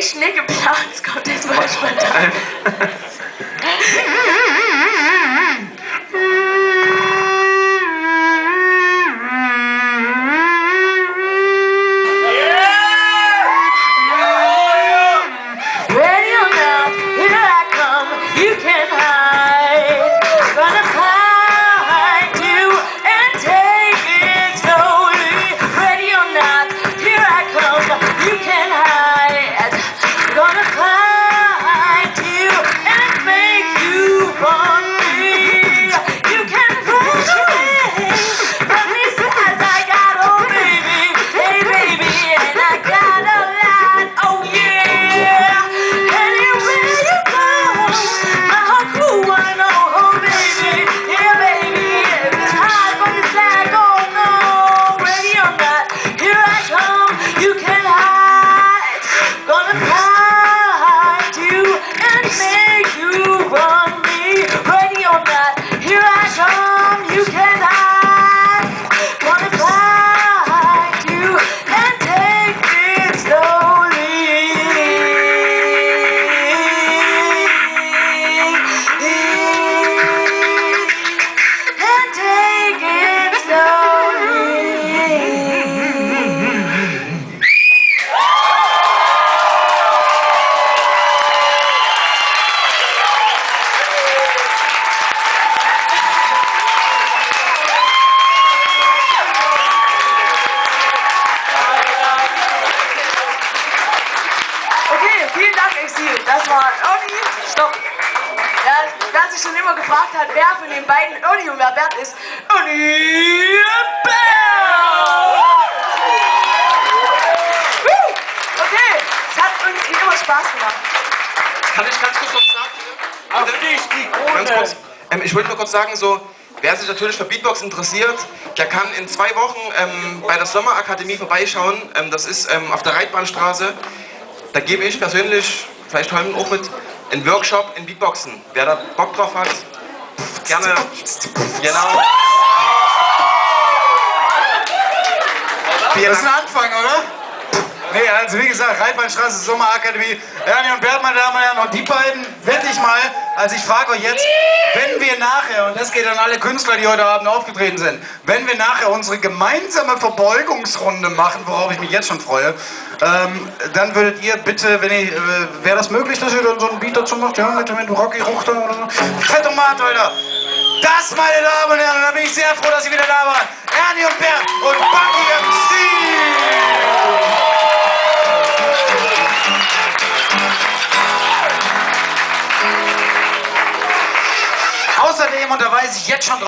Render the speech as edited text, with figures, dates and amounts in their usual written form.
echt nicht geplant, kommt jetzt mal spontan. Vielen Dank, Exil. Das war Ernie. Stopp. Ja, wer sich schon immer gefragt hat, wer von den beiden Ernie und wer Bert ist, Ernie Bert! Okay, es hat uns wie immer Spaß gemacht. Kann ich ganz kurz noch was sagen? Auf dich, die Krone. Ganz kurz. Ich wollte nur kurz sagen, so, wer sich natürlich für Beatbox interessiert, der kann in 2 Wochen bei der Sommerakademie vorbeischauen. Das ist auf der Reitbahnstraße. Da gebe ich persönlich, vielleicht heute auch mit, einen Workshop in Beatboxen. Wer da Bock drauf hat, gerne. Genau. Das ist ein Anfang, oder? Nee, also wie gesagt, Reitbahnstraße, Sommerakademie, Ernie und Bert, meine Damen und Herren, und die beiden wette ich mal, also ich frage euch jetzt, wenn wir nachher, und das geht an alle Künstler, die heute Abend aufgetreten sind, wenn wir nachher unsere gemeinsame Verbeugungsrunde machen, worauf ich mich jetzt schon freue, dann würdet ihr bitte, wenn ihr, wäre das möglich, dass ihr dann so einen Beat dazu macht, ja, mit Rocky Ruchter oder so? Fettomat, Alter! Das, meine Damen und Herren, und da bin ich sehr froh, dass ihr wieder da wart. Ernie und Bert und Bucky MC! Außerdem, und da weiß ich jetzt schon drauf,